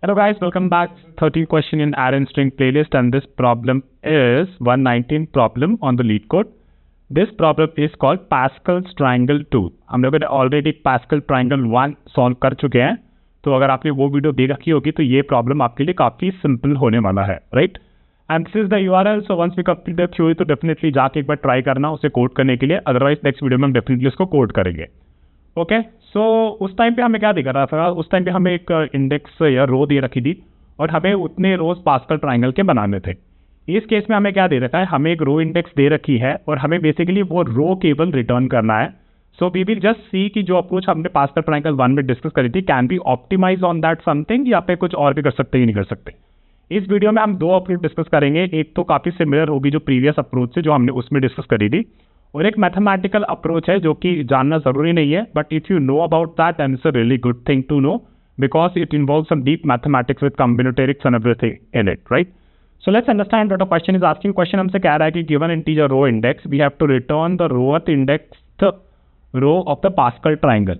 Hello guys, welcome back. 13th question in array string playlist, and this problem is 119 problem on the lead code. This problem is called Pascal's triangle 2. हम लोगों ने already Pascal triangle 1 solve कर चुके हैं, तो अगर आपने वो वीडियो देख रखी होगी तो ये प्रॉब्लम आपके लिए काफ़ी सिंपल होने वाला है, right? And this is the URL, so once we complete the theory तो डेफिनेटली जाके एक बार ट्राई करना उसे कोड करने के लिए, अदरवाइज नेक्स्ट वीडियो में हम डेफिनेटली उसको कोड करेंगे. ओके, सो उस टाइम पे हमें क्या दिखा रहा था? उस टाइम पे हमें एक इंडेक्स या रो दे रखी थी और हमें उतने रोज पास्कल ट्राइंगल के बनाने थे. इस केस में हमें क्या दे रखा है? हमें एक रो इंडेक्स दे रखी है और हमें बेसिकली वो रो केवल रिटर्न करना है. So we will just see कि जो अप्रोच हमने पास्कल ट्राइंगल 1 में डिस्कस करी थी, can be optimize on that something, या पे कुछ और भी कर सकते ही नहीं कर सकते. इस वीडियो में हम दो अप्रोच डिस्कस करेंगे. एक तो काफ़ी सिमिलर होगी जो प्रीवियस अप्रोच से जो हमने उसमें डिस्कस करी थी, और एक मैथमेटिकल अप्रोच है जो कि जानना जरूरी नहीं है, but if you know about that and it's a really good thing to know because it involve some deep mathematics with combinatorics and everything in it, right? So let's understand what the question is asking. Question हमसे कह रहा है कि given integer row index we have to return the rowth index row of the Pascal triangle.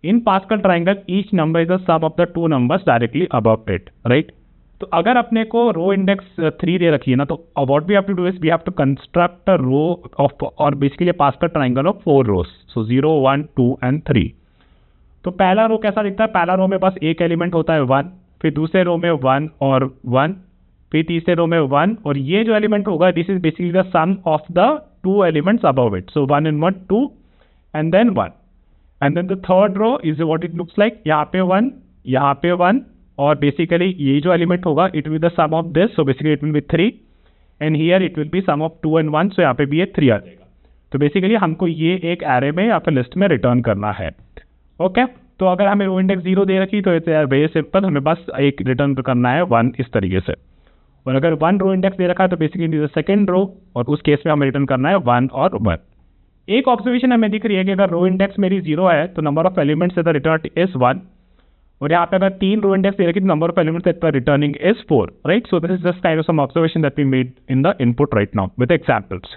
In Pascal triangle each number is the sum of the two numbers directly above it, right? तो अगर अपने को row index 3 दे रखी है ना, तो what we have to do is we have to construct a row of, और basically Pascal triangle of 4 rows. So 0 1 2 and 3. तो पहला रो कैसा दिखता है? पहला रो में बस एक एलिमेंट होता है 1, फिर दूसरे रो में 1 और 1, फिर तीसरे रो में 1, और ये जो एलिमेंट होगा this is basically the sum of the 2 elements above it. So 1 and 1 2 and then 1, and then the third row is what it looks like. यहाँ पे 1, यहाँ पे 1, और बेसिकली ये जो एलिमेंट होगा it will be the sum of this, so basically it will be 3, and here it will be sum of 2 and 1, so यहाँ पे भी ये 3 आ जाएगा. तो बेसिकली हमको ये एक एरे में या फिर लिस्ट में रिटर्न करना है. ओके, तो अगर हमें रो इंडेक्स 0 दे रखी तो इट्स वेरी सिंपल, हमें बस एक रिटर्न करना है 1 इस तरीके से. और अगर 1 रो इंडेक्स दे रखा है तो बेसिकली सेकेंड रो, और उस केस में हमें रिटर्न करना है 1 और 1. एक ऑब्जर्वेशन हमें दिख रही है कि अगर रो इंडेक्स मेरी 0 है तो number of elements the return is 1, और यहाँ पे अगर 3 रो इंडेक्स दे रखी तो number of elements that returning is 4, right? So this is just kind of some observation that we made in the input right now with examples.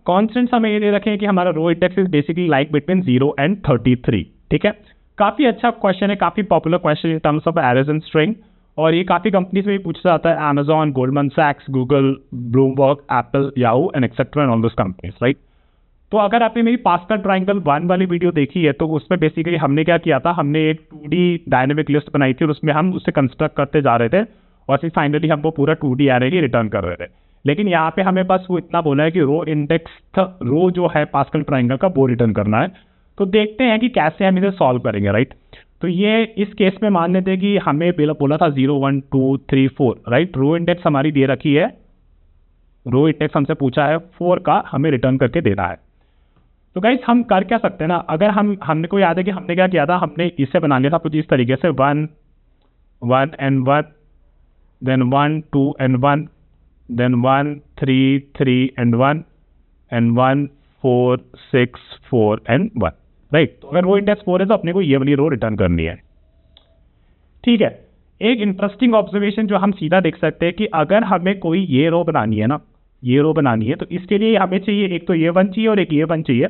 Constants हमें ये दे रखे हैं कि हमारा row index is basically like between 0 and 33. ठीक है, काफी अच्छा क्वेश्चन है, काफी popular question in terms of arrays and string, और ये काफी कंपनीज में भी पूछा जाता है. Amazon, गोल्डमैन सैक्स, Google, Bloomberg, Apple, Yahoo and etcetera and all those companies, right? तो अगर आपने मेरी पास्कल ट्राइंगल 1 वाली वीडियो देखी है तो उसमें बेसिकली हमने क्या किया था, हमने एक 2D डायनेमिक लिस्ट बनाई थी और उसमें हम उसे कंस्ट्रक्ट करते जा रहे थे और फिर फाइनली हम वो पूरा 2D एरे ही रिटर्न कर रहे थे. लेकिन यहाँ पे हमें बस वो इतना बोला है कि रो इंडेक्स रो जो है पास्कल ट्राइंगल का वो रिटर्न करना है. तो देखते हैं कि कैसे हम इसे सॉल्व करेंगे, राइट? तो ये इस केस में मान लेते हैं कि हमें बोला था 0 1 2 3 4, राइट? रो इंडेक्स हमारी दे रखी है, रो इंडेक्स हमसे पूछा है 4 का, हमें रिटर्न करके देना है. तो गाइस हम कर क्या सकते हैं ना, अगर हमने को याद है कि हमने क्या किया था, हमने इसे बना लिया था कुछ इस तरीके से 1 1 and 1, then 1 2 and 1, then 1 3 3 and 1, and 1 4 6 4 and 1, right? तो अगर वो इंडेक्स 4 है तो अपने को ये वाली रो रिटर्न करनी है. ठीक है, एक इंटरेस्टिंग ऑब्जर्वेशन जो हम सीधा देख सकते हैं कि अगर हमें कोई ये रो बनानी है ना, ये रो बनानी है, तो इसके लिए हमें चाहिए एक तो ये 1 चाहिए और एक ये 1 चाहिए,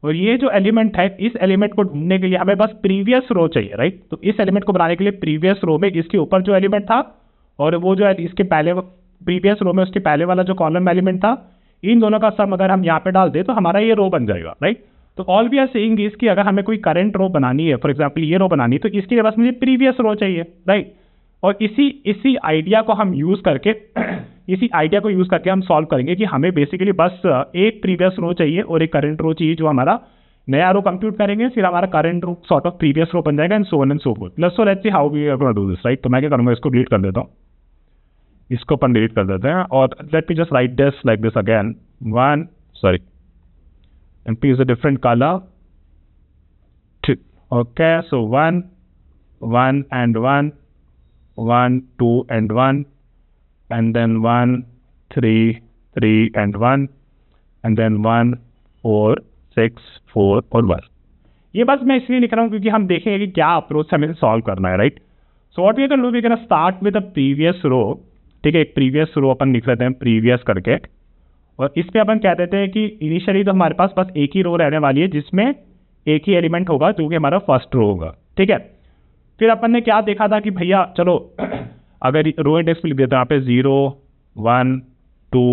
और ये जो एलिमेंट है इस एलिमेंट को ढूंढने के लिए हमें बस प्रीवियस रो चाहिए, राइट? तो इस एलिमेंट को बनाने के लिए प्रीवियस रो में इसके ऊपर जो एलिमेंट था और वो जो इसके पहले प्रीवियस रो में उसके पहले वाला जो कॉलम एलिमेंट था, इन दोनों का सम अगर हम यहाँ पे डाल दें तो हमारा ये रो बन जाएगा, राइट? तो all we are saying is कि अगर हमें कोई करंट रो बनानी है, फॉर एग्जाम्पल ये रो बनानी है, तो इसके लिए बस मुझे प्रीवियस रो चाहिए, राइट? और इसी आइडिया को हम यूज करके इसी आइडिया को यूज करके हम सॉल्व करेंगे कि हमें बेसिकली बस एक प्रीवियस रो चाहिए और एक करंट रो चाहिए जो हमारा नया रो कंप्यूट करेंगे, फिर हमारा current row sort of previous row बन जाएगा, and so on and so forth. So let's see how we are gonna do this, right? तो मैं क्या करूंगा, इसको डिलीट कर देता हूँ, इसको अपन डिलीट कर देते हैं, और let me just right this like this again 1 sorry and please a different colour. Okay, so 1 1 and 1 1 2 and 1, and then 1 3 3 and 1, and then 1 4 6 4 और 1. ये बस मैं इसलिए लिख रहा हूँ क्योंकि हम देखेंगे कि क्या अप्रोच हमें सॉल्व करना है, right? So what we can do, we can start with a previous row. ठीक है, एक प्रीवियस रो अपन लिख लेते हैं प्रीवियस करके, और इस पे अपन कह देते हैं कि इनिशियली तो हमारे पास बस एक ही रो रहने वाली है जिसमें एक ही एलिमेंट होगा जो कि हमारा फर्स्ट रो होगा. ठीक है, फिर अपन ने क्या देखा था कि भैया चलो अगर रो इंडेक्स लिख देते हैं यहाँ पे 0 1 2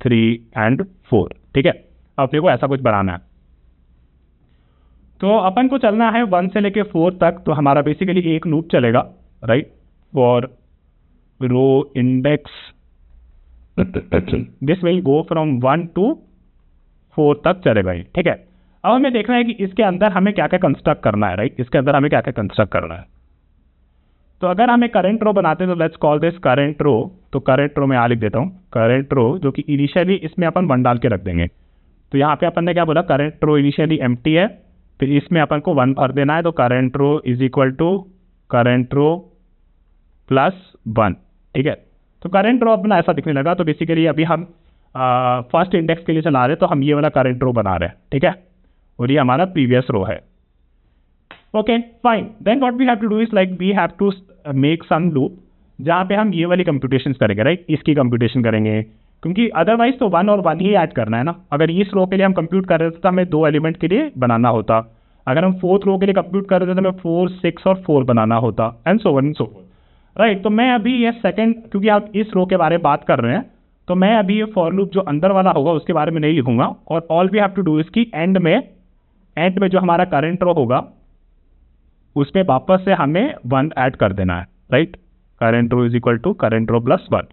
3 एंड 4, ठीक है। अपने को ऐसा कुछ बनाना है, तो अपन को चलना है 1 से लेके 4 तक। तो हमारा बेसिकली एक लूप चलेगा, right, for row index this will go from 1 to 4 तक चलेगा ये, ठीक है। अब हमें देखना है कि इसके अंदर हमें क्या क्या कंस्ट्रक्ट करना है, राइट, इसके अंदर हमें क्या क्या कंस्ट्रक्ट करना है। तो अगर हमें करंट रो बनाते हैं तो लेट्स कॉल दिस करंट रो। तो करंट रो में यहाँ लिख देता हूँ करंट रो, जो कि इनिशियली इसमें अपन 1 डाल के रख देंगे। तो यहाँ पे अपन ने क्या बोला, करंट रो इनिशियली एम्प्टी है, फिर इसमें अपन को 1 भर देना है। तो current row is equal to current row plus 1, ठीक है। तो करंट रो अपना ऐसा दिखने लगा। तो बेसिकली अभी हम फर्स्ट इंडेक्स के लिए चला रहे हैं, तो हम ये वाला करंट रो बना रहे हैं, ठीक है, और ये हमारा प्रीवियस रो है। Okay fine, then what we have to do is like we have to make some loop जहाँ पे हम ये वाली कंप्यूटेशंस करेंगे, राइट, इसकी कंप्यूटेशन करेंगे, क्योंकि अदरवाइज तो 1 और 1 ही ऐड करना है ना। अगर इस रो के लिए हम कंप्यूट कर रहे थे तो हमें 2 एलिमेंट के लिए बनाना होता, अगर हम 4th रो के लिए कंप्यूट कर रहे थे तो हमें 4 6 और 4 बनाना होता, and so on and so fourth, right. तो मैं अभी ये सेकंड, क्योंकि आप इस रो के बारे में बात कर रहे हैं, तो मैं अभी ये फॉर लूप जो अंदर वाला होगा उसके बारे में नहीं लिखूंगा, और all we have to do इसकी एंड में जो हमारा करंट रो होगा उसमें वापस से हमें 1 ऐड कर देना है, right. Current row is equal to current row plus 1।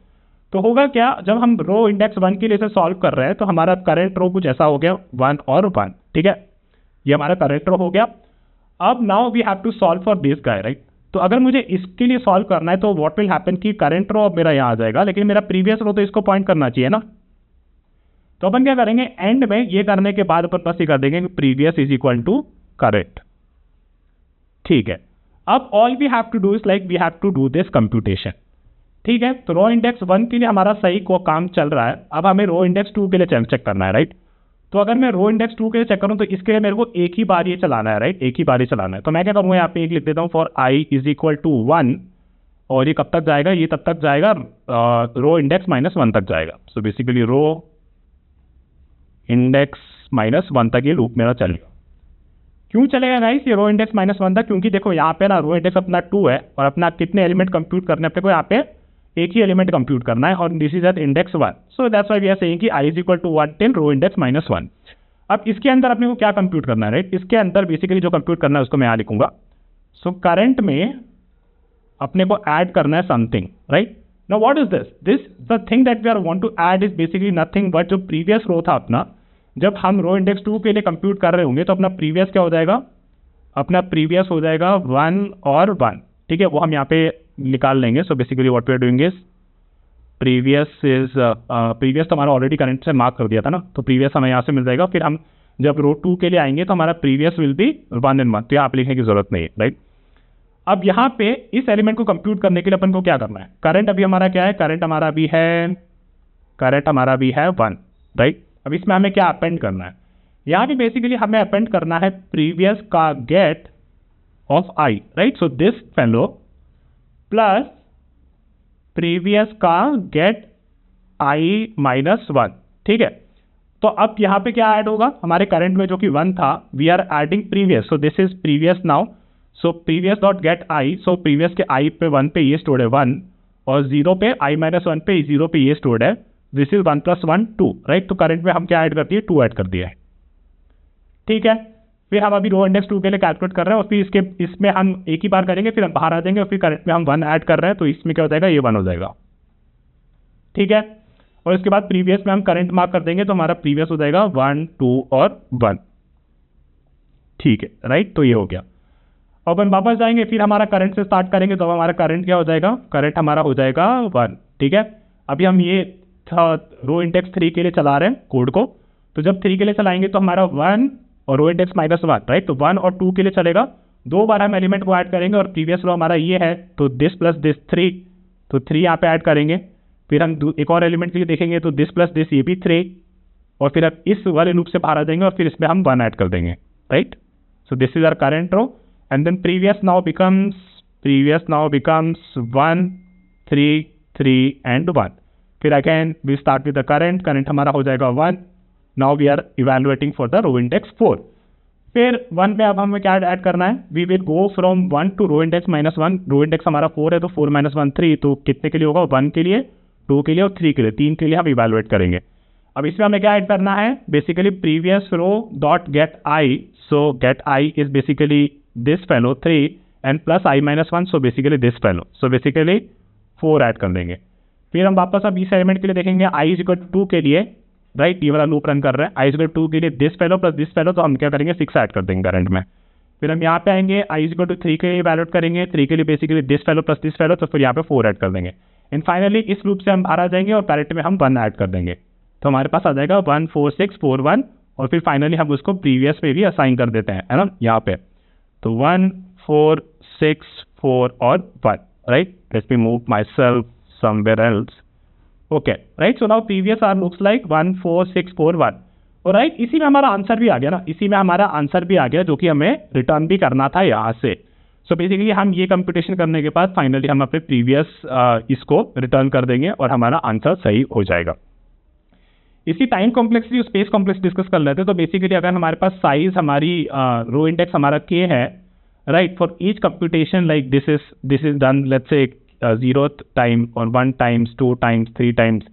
तो होगा क्या, जब हम रो इंडेक्स 1 के लिए से सॉल्व कर रहे हैं तो हमारा करंट रो कुछ ऐसा हो गया 1 और 1, ठीक है, ये हमारा करंट रो हो गया। अब now we have to solve for this guy, right. तो अगर मुझे इसके लिए सॉल्व करना है तो व्हाट विल हैपन कि करंट रो अब मेरा यहाँ आ जाएगा, लेकिन मेरा प्रीवियस रो तो इसको पॉइंट करना चाहिए ना। तो अपन क्या करेंगे, एंड में ये करने के बाद अपन बस ये कर देंगे previous is equal to current, ठीक है। अब all we have to do is like we have to do this computation, ठीक है। तो रो इंडेक्स 1 के लिए हमारा सही को काम चल रहा है, अब हमें रो इंडेक्स 2 के लिए चेक करना है, राइट। तो अगर मैं रो इंडेक्स 2 के लिए चेक करूं तो इसके लिए मेरे को एक ही बार ये चलाना है, राइट, एक ही बार ये चलाना है। तो मैं क्या करूंगा, यहाँ पे एक लिख देता हूँ for i is equal to 1, और ये कब तक जाएगा, ये तब तक जाएगा रो इंडेक्स -1 तक जाएगा। सो बेसिकली रो इंडेक्स -1 तक ये लूप मेरा चलेगा। क्यों चलेगा गाइस ये रो इंडेक्स -1 तक, क्योंकि देखो यहाँ पे ना रो इंडेक्स अपना 2 है और अपना कितने एलिमेंट कंप्यूट करने अपने को, यहाँ पे एक ही एलिमेंट कंप्यूट करना है, और this is at index 1। So that's why we are saying कि I is equal to 1 till row index -1। अब इसके अंदर अपने को क्या कंप्यूट करना है, राइट, इसके अंदर बेसिकली जो कंप्यूट करना है उसको मैं यहाँ लिखूंगा। सो करंट में अपने को ऐड करना है something, right. Now what is this the thing that we are want to add is basically nothing but जो प्रीवियस रो था अपना, जब हम रो इंडेक्स 2 के लिए कंप्यूट कर रहे होंगे तो अपना प्रीवियस क्या हो जाएगा, अपना प्रीवियस हो जाएगा 1 और 1, ठीक है, वो हम यहाँ पे निकाल लेंगे। So basically what we are doing is previous is previous तो हमारा ऑलरेडी करंट से मार्क कर दिया था ना, तो प्रीवियस हमें यहाँ से मिल जाएगा। फिर हम जब रो 2 के लिए आएंगे तो हमारा प्रीवियस विल बी 1 and 1, तो यहाँ पे लिखने की जरूरत नहीं है, राइट। अब यहाँ पे इस एलिमेंट को कंप्यूट करने के लिए अपन को क्या करना है, करंट अभी हमारा क्या है, करंट हमारा भी है 1, राइट। अब इसमें हमें क्या अपेंड करना है, यहाँ भी बेसिकली हमें अपेंड करना है प्रीवियस का get of i, right. So this fellow plus previous का गेट आई -1, ठीक है। तो अब यहाँ पे क्या ऐड होगा, हमारे करंट में जो कि 1 था, we are adding previous, so this is previous now. So previous dot get i, so previous के आई पे 1 पे ये स्टोर्ड है 1, और 0 पे आई -1 पे 0 पे ये स्टोर्ड है, दिस इज 1 + 1 2, राइट। तो करंट में हम क्या ऐड कर दिए, 2 ऐड कर दिया है, ठीक है। फिर हम अभी रो इंडेक्स 2 के लिए कैलकुलेट कर रहे हैं, और फिर इसमें हम एक ही बार करेंगे, फिर हम बाहर आ जाएंगे, और फिर करंट में हम 1 ऐड कर रहे हैं, तो इसमें क्या हो जाएगा, ये 1 हो जाएगा, ठीक है। और इसके बाद प्रीवियस में हम करंट मार्क कर देंगे, तो हमारा प्रीवियस हो जाएगा 1 2 और 1, ठीक है, राइट। तो ये हो गया। अब हम वापस जाएंगे, फिर हमारा करंट से स्टार्ट करेंगे, तो हमारा करंट क्या हो जाएगा, करंट हमारा हो जाएगा 1, ठीक है। अभी हम ये रो इंडेक्स 3 के लिए चला रहे हैं कोड को, तो जब 3 के लिए चलाएंगे तो हमारा 1 और रो इंडेक्स -1, राइट। तो 1 और 2 के लिए चलेगा, 2 बार हम एलिमेंट को ऐड करेंगे, और प्रीवियस रो हमारा ये है, तो दिस प्लस दिस 3, तो 3 यहाँ पे ऐड करेंगे। फिर हम एक और एलिमेंट के लिए देखेंगे, तो दिस प्लस दिस, ये भी 3, और फिर अब इस वाले लूप से बाहर आ जाएंगे, और फिर इसमें हम 1 ऐड कर देंगे, right. So this is our current row, and then previous now becomes 1 3 3 and 1। फिर again we start with the current हमारा हो जाएगा 1। Now we are evaluating for the row index 4। फिर 1 पे अब हमें क्या ऐड करना है, we will go from 1 to row index -1। Row index हमारा 4 है तो 4 - 1 3, तो कितने के लिए होगा, 1 के लिए, 2 के लिए और 3 के लिए, 3 के लिए हम इवेलुएट करेंगे। अब इसमें हमें क्या ऐड करना है, basically previous row dot get i, so get i is basically this fellow 3 and plus i -1, so basically this fellow, so basically 4 add कर देंगे। फिर हम वापस अब इस एलिमेंट के लिए देखेंगे i = 2 के लिए, राइट, ये वाला लूप रन कर रहा है, i = 2 के लिए this fellow plus this fellow, तो हम क्या करेंगे 6 ऐड कर देंगे करंट में। फिर हम यहाँ पे आएंगे, i = 3 के लिए वैल्यूट करेंगे, 3 के लिए basically this fellow plus this fellow, तो फिर यहाँ पे 4 ऐड कर देंगे। एंड फाइनली इस लूप से हम बाहर आ जाएंगे और पैरेट में हम 1 ऐड कर देंगे, तो हमारे पास आ जाएगा 1 4 6 4 1, और फिर फाइनली हम उसको प्रीवियस पे भी असाइन कर देते हैं, है ना, यहाँ पे। तो 1 4 6 4 और 1, right. Let me move myself somewhere else, okay, right. So now previous are looks like 1 4 6 4 1, और राइट, इसी में हमारा आंसर भी आ गया ना, इसी में हमारा आंसर भी आ गया, जो कि हमें रिटर्न भी करना था यहाँ से। सो बेसिकली हम ये कंप्यूटेशन करने के बाद फाइनली हम अपने प्रीवियस इसको रिटर्न कर देंगे और हमारा आंसर सही हो जाएगा। इसी टाइम कॉम्प्लेक्सिटी और स्पेस कॉम्प्लेक्स डिस्कस कर लेते हैं। तो बेसिकली अगर हमारे पास साइज हमारी रो इंडेक्स हमारा k है, right, for each computation like this is done let's say 0th time और 1 times 2 times 3 times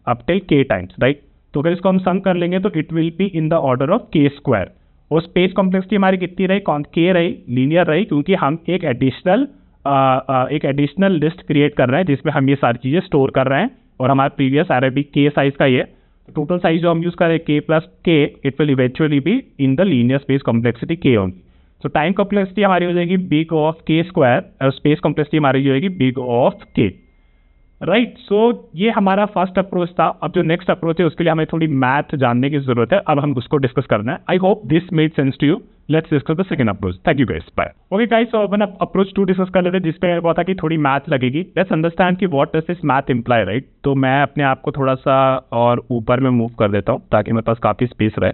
up till k times, right. तो अगर इसको हम सम कर लेंगे तो it will be in the order of k²। और स्पेस कॉम्प्लेक्सिटी हमारी कितनी रही, k रही, लीनियर रही, क्योंकि हम एक एडिशनल लिस्ट क्रिएट कर रहे हैं जिसमें हम ये सारी चीज़ें स्टोर कर रहे हैं, और हमारा प्रीवियस एरे भी k साइज का ही है। टोटल साइज जो हम यूज करें k + k, it will eventually be in the linear space complexity k only. So time complexity हमारी हो जाएगी बिग ऑफ k² और स्पेस कॉम्प्लेक्सिटी हमारी हो जाएगी बिग ऑफ k, राइट। सो ये हमारा फर्स्ट अप्रोच था। अब जो नेक्स्ट अप्रोच है उसके लिए हमें थोड़ी मैथ जानने की जरूरत है, अब हम उसको डिस्कस करना है। I hope this made sense to you. Let's discuss the second approach. Thank you guys, bye. Okay guys, so अपन अप्रोच 2 डिस्कस कर लेते हैं, जिसपे मेरे को था कि थोड़ी मैथ लगेगी। लेट्स अंडरस्टैंड कि what does this math imply, right. तो मैं अपने आप को थोड़ा सा और ऊपर में मूव कर देता हूँ ताकि मेरे पास काफी स्पेस रहे।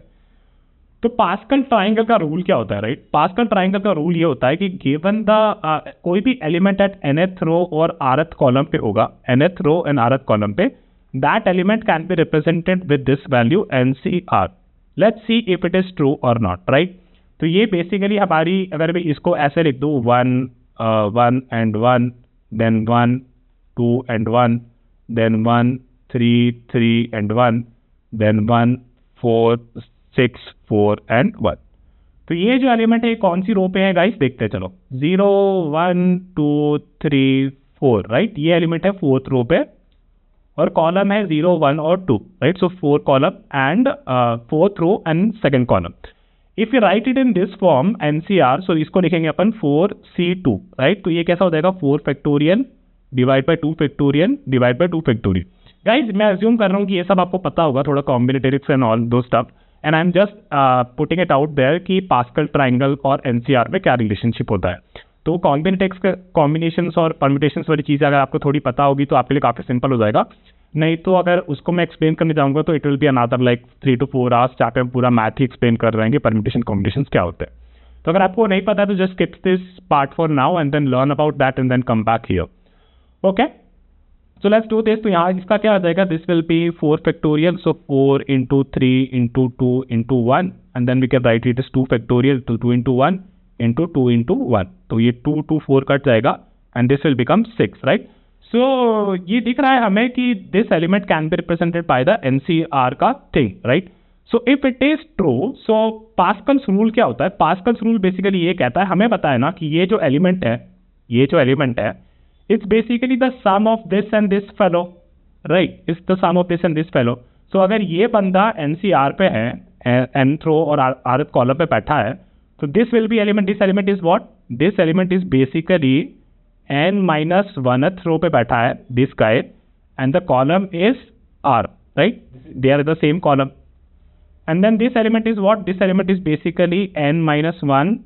तो पास्कल ट्राइंगल का रूल क्या होता है, राइट। पास्कल ट्राइंगल का रूल ये होता है कि गिवन द कोई भी एलिमेंट एट nth रो और rth कॉलम पे होगा, nth row and rth column पे, that element can be represented with this value NCR। Let's see if it is true और नॉट, राइट। तो ये बेसिकली हमारी, अगर मैं इसको ऐसे लिख दूँ 1 and 1 then 1 2 and 1 then 1 3 3 and 1 then 1 4 6 4 and 1, तो ये जो एलिमेंट है कौन सी रो पे है गाइस, देखते हैं चलो। 0 1 2 3 4, राइट, ये एलिमेंट है 4th रो पे, और कॉलम है 0 1 और 2, right. So 4 column and 4th row and 2nd column. If you write it in this form NCR, सो इसको लिखेंगे अपन 4C2, राइट। तो ये कैसा हो जाएगा 4 factorial divide by 2 factorial divide by 2 factorial. Guys मैं अज्यूम कर रहा हूँ कि ये सब आपको पता होगा, थोड़ा combinatorics and all those stuff, and I am just putting it out there कि पास्कल ट्राइंगल और NCR में क्या रिलेशनशिप होता है। तो कॉम्बिनेटरिक्स के कॉम्बिनेशंस और परम्यूटेशंस वाली चीज़ अगर आपको थोड़ी पता होगी तो आपके लिए काफ़ी सिंपल हो जाएगा। नहीं तो अगर उसको मैं एक्सप्लेन करने जाऊँगा तो it will be another like 3 to 4 hours जहाँ पे हम पूरा मैथ ही एक्सप्लेन कर रहे हैं परम्यूटेशन कॉम्बिनेशंस क्या होते हैं। तो अगर आपको नहीं पता है तो just skip this part for now and then learn about that and then come back here, okay. So let's do this। तो यहाँ इसका क्या आ जाएगा, this will B 4 factorial, so 4 into 3 into 2 into 1 and then we can write it as 2 factorial, तो 2 into 1 into 2 into 1, तो ये 2 to 4 cut जाएगा and this will become 6, right। So ये दिख रहा है हमें कि this element can be represented by the NCR का thing, right। So if it is true, so Pascal's rule क्या होता है, पास्कल्स रूल बेसिकली ये कहता है, हमें बताया ना कि ये जो एलिमेंट है it's basically the sum of this and this fellow, right, it's the sum of this and this fellow। so अगर ये बंदा NCR पे है, nth रो और rth कॉलम पे बैठा है, तो this will be element, this element is what, this element is basically n-1th रो पे बैठा है, this guy, and the column is R, right, they are the same column, and then this element is what, this element is basically n-1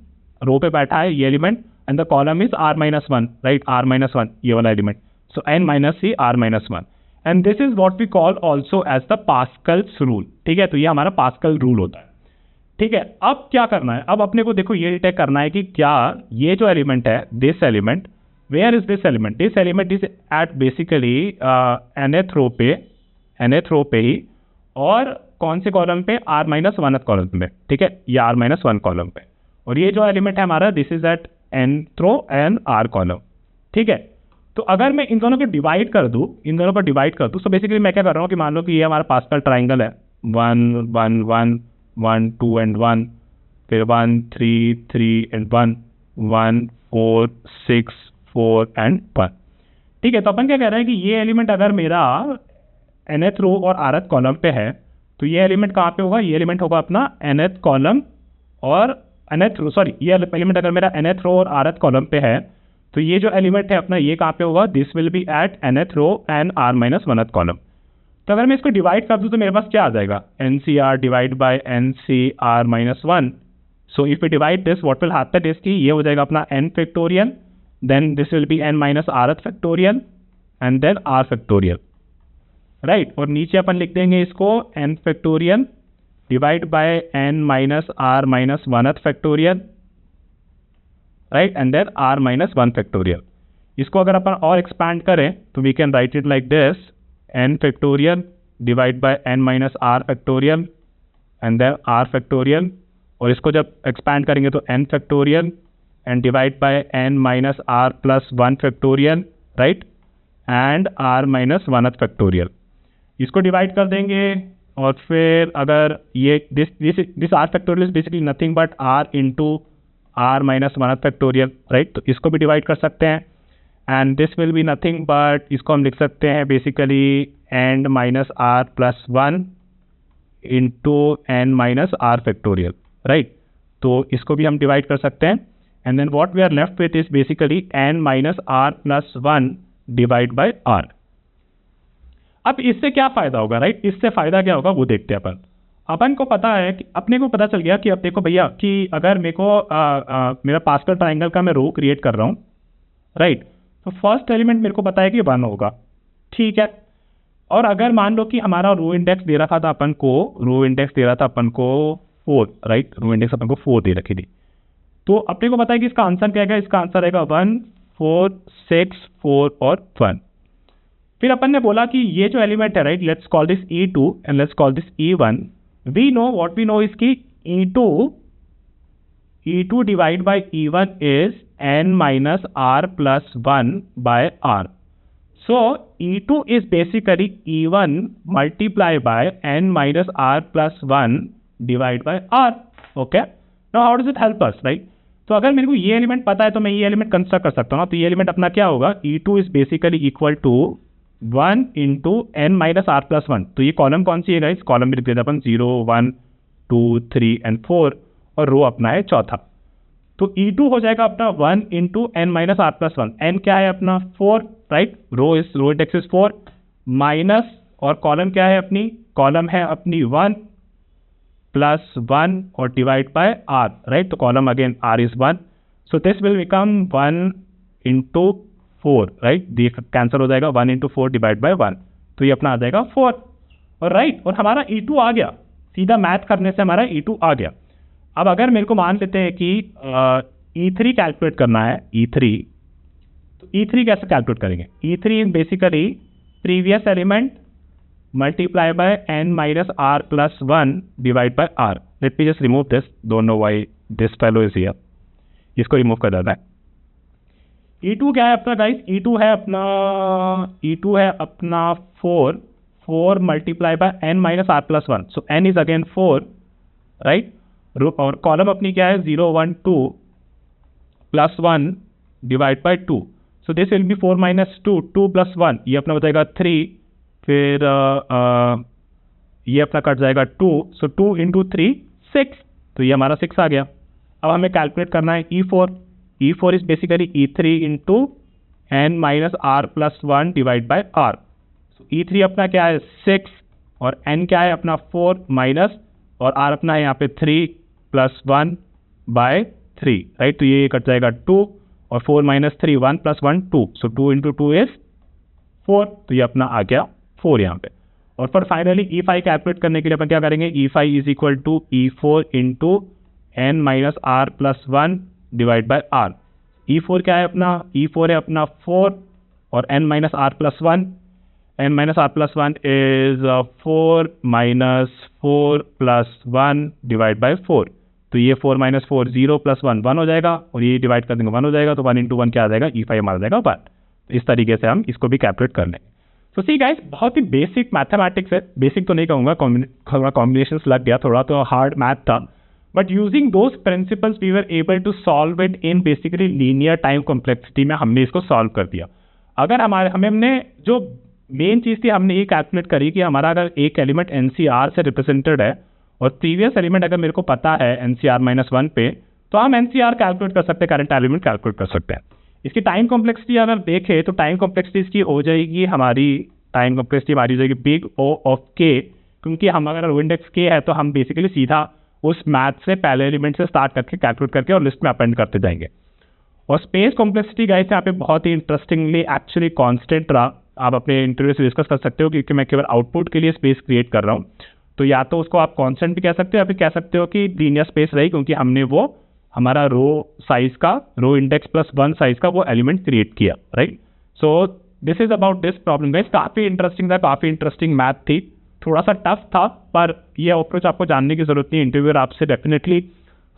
रो पे बैठा है ये element, and the column is r-1, right, r-1 ये वाला element, so n-c r-1, and this is what we call also as the Pascal's rule, ठीक है। तो ये हमारा पास्कल रूल होता है, ठीक है। अब क्या करना है, अब अपने को देखो ये डिटेक्ट करना है कि क्या ये जो एलिमेंट है, this element, where is this element, this element is at basically nth row पे ही, और कौन से कॉलम पे, r-1th कॉलम पे, ठीक है, या r-1 कॉलम पे। और ये जो एलिमेंट है हमारा this is at nth row and r column, ठीक है। तो अगर मैं इन दोनों को डिवाइड कर दूं, इन दोनों को डिवाइड कर दूं, तो बेसिकली मैं क्या कर रहा हूँ कि मान लो कि ये हमारा पास्कल ट्राइंगल है 1 1 1 1 2 एंड 1, फिर 1 3 3 एंड 1 1 4 6 4 एंड 1, ठीक है। तो अपन क्या कह रहे हैं कि ये एलिमेंट अगर मेरा nth रो और rth कॉलम पे है तो ये एलिमेंट कहाँ पे होगा, ये एलिमेंट होगा अपना nth कॉलम और nth रो, सॉरी ये एलिमेंट अगर मेरा nth रो और rth कॉलम पे है तो ये जो एलिमेंट है अपना ये कहाँ पे होगा, this will be at nth row and r minus 1th column. तो अगर मैं इसको डिवाइड कर दूं तो मेरे पास क्या आ जाएगा, NCR divide by NCR minus 1। So if we divide this what will happen is कि ये हो जाएगा अपना n factorial, then this will be n minus rth factorial and then r factorial, right. और नीचे अपन लिख देंगे इसको n factorial divide by n minus r minus 1th factorial, right, and then r minus 1 factorial. इसको अगर अपन और एक्सपैंड करें तो we can write it like this n factorial divide by n minus r factorial and then r factorial, और इसको जब expand करेंगे तो n factorial and divide by n minus r plus 1 factorial, right, and r minus 1th factorial. इसको divide कर देंगे और फिर अगर ये this r factorial is basically nothing but r into r minus 1th factorial, right. तो इसको भी डिवाइड कर सकते हैं and this will be nothing but इसको हम लिख सकते हैं basically n minus r plus 1 into n minus r factorial, right. तो इसको भी हम डिवाइड कर सकते हैं and then what we are left with is basically n minus r plus 1 divide by r। अब इससे क्या फायदा होगा, राइट, इससे फायदा क्या होगा वो देखते हैं अपन। अपन को पता है कि अपने को पता चल गया कि अब देखो भैया कि अगर मेरे को मेरा पास्कल ट्राइंगल का मैं रो क्रिएट कर रहा हूँ, राइट, तो फर्स्ट एलिमेंट मेरे को पता है कि 1 होगा, ठीक है। और अगर मान लो कि हमारा रो इंडेक्स दे रखा था अपन को, रो इंडेक्स दे रहा था अपन को 4, राइट, रो इंडेक्स अपन को 4 दे रखी थी, तो अपने को पता है कि इसका आंसर क्या है, इसका आंसर रहेगा 1 4 6 4 और 1। फिर अपन ने बोला कि ये जो एलिमेंट है, right, let's call this E2 and let's call this E1। We know what we know is कि E2 divide by E1 is n minus r plus 1 by r। So E2 is basically E1 multiply by n minus r plus 1 divide by r, okay. Now how does it help us, right. तो अगर मेरे को ये element पता है तो मैं ये एलिमेंट कंस्ट्रक्ट कर सकता हूँ ना। तो ये एलिमेंट अपना क्या होगा, E2 is basically equal to 1 into n minus r plus 1। तो ये कॉलम कौन सी है गाइस, कॉलम में लिख देते अपन 0 1 2 3 एंड 4 और रो अपना है चौथा। तो E2 हो जाएगा अपना 1 into n minus r plus 1। n क्या है अपना 4, right, row index is 4 minus, और कॉलम क्या है अपनी, कॉलम है अपनी 1 प्लस 1 और डिवाइड बाय r, राइट। तो column again r is 1, so this will become 1 into 4, right, cancel हो जाएगा 1 इंटू 4 डिवाइड बाय 1, तो ये अपना आ जाएगा 4, और राइट, और हमारा E2 आ गया, सीधा मैथ करने से हमारा E2 आ गया। अब अगर मेरे को मान लेते हैं कि E3 कैलकुलेट करना है, E3, तो E3 कैसे कैलकुलेट करेंगे, E3 is basically previous element multiply by n minus r plus 1 divide by r। Let me just remove this, don't know why this fellow is here, इसको remove कर देना है। E2 क्या है अपना गाइस, E2 है अपना 4 multiply by n minus r plus 1, so n is again 4, right. और कॉलम अपनी क्या है 0 1 2 plus 1 divide bye 2, so this will B 4 minus 2 2 plus 1, ये अपना हो जाएगा 3, फिर ये अपना कट जाएगा 2, सो 2 इंटू 3 6, तो ये हमारा 6 आ गया। अब हमें कैलकुलेट करना है E4 is basically E3 into n minus r plus 1 divide by r। E3 अपना क्या है 6 और n क्या है अपना 4 माइनस, और r अपना है यहाँ पे 3 प्लस 1 बाय 3, राइट। तो ये कट जाएगा 2 और 4 minus 3 1 plus 1 2, so 2 into 2 is 4, तो ये अपना आ गया 4 यहाँ पे। और फिर फाइनली E5 कैलकुलेट करने के लिए अपन क्या करेंगे, E5 is equal to E4 into n minus r plus 1 divide by r। E4 क्या है अपना, E4 है अपना 4 और n minus r plus 1, n minus r plus 1 is 4 minus 4 plus 1 divide bye 4, तो ये 4 - 4 0 + 1 1 हो जाएगा, और ये डिवाइड कर देंगे 1 हो जाएगा, तो 1 × 1 क्या आ जाएगा, E5 हमारा जाएगा 1। इस तरीके से हम इसको भी कैलकुलेट कर लेंगे। तो सी गाइस, बहुत ही बेसिक मैथमेटिक्स है, बेसिक तो नहीं कहूँगा, थोड़ा कॉम्बिनेशंस लग गया, थोड़ा तो हार्ड मैथ था, but using those principles we were able to solve it in basically linear time complexity में हमने इसको सॉल्व कर दिया। अगर हमने जो मेन चीज़ थी, हमने ये कैलकुलेट करी कि हमारा अगर एक एलिमेंट NCR से रिप्रेजेंटेड है और प्रीवियस एलिमेंट अगर मेरे को पता है NCR -1 पे, तो हम NCR कैलकुलेट कर सकते हैं, करंट एलिमेंट कैलकुलेट कर सकते हैं। इसकी टाइम कॉम्प्लेक्सिटी अगर देखें तो टाइम कॉम्प्लेक्सिटी इसकी हो जाएगी, हमारी टाइम कॉम्प्लेक्सिटी हमारी हो जाएगी बिग O ऑफ K, क्योंकि हम अगर रो इंडेक्स K है तो हम बेसिकली सीधा उस मैथ से पहले एलिमेंट से स्टार्ट करके कैलकुलेट करके और लिस्ट में अपेंड करते जाएंगे। और स्पेस कॉम्प्लेक्सिटी गाइस यहाँ पे बहुत ही इंटरेस्टिंगली एक्चुअली कांस्टेंट रहा। आप अपने इंटरव्यू से डिस्कस कर सकते हो, क्योंकि मैं केवल आउटपुट के लिए स्पेस क्रिएट कर रहा हूँ, तो या तो उसको आप कांस्टेंट भी कह सकते हो या फिर कह सकते हो कि लीनियर स्पेस रही, क्योंकि हमने वो हमारा रो साइज का, रो इंडेक्स +1 साइज का वो एलिमेंट क्रिएट किया, right. So this is about this problem guys. काफ़ी इंटरेस्टिंग था, काफ़ी इंटरेस्टिंग मैथ थी, थोड़ा सा टफ था, पर ये अप्रोच आपको जानने की जरूरत नहीं। इंटरव्यूअर आपसे डेफिनेटली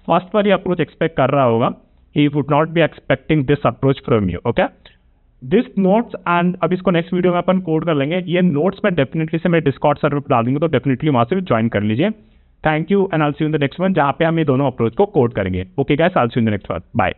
फर्स्ट पर ये अप्रोच एक्सपेक्ट कर रहा होगा, he would not be expecting this approach from you, okay. This notes and अब इसको नेक्स्ट वीडियो में अपन कोड कर लेंगे। ये नोट्स में डेफिनेटली से मैं डिस्कॉर्ड सर्वर पर डाल दूंगा, तो डेफिनेटली वहाँ से ज्वाइन कर लीजिए। Thank you and I will see you in the next one, जहाँ पे हम ये दोनों अप्रोच को कोड करेंगे। Okay guys, I will see you in the next one, bye.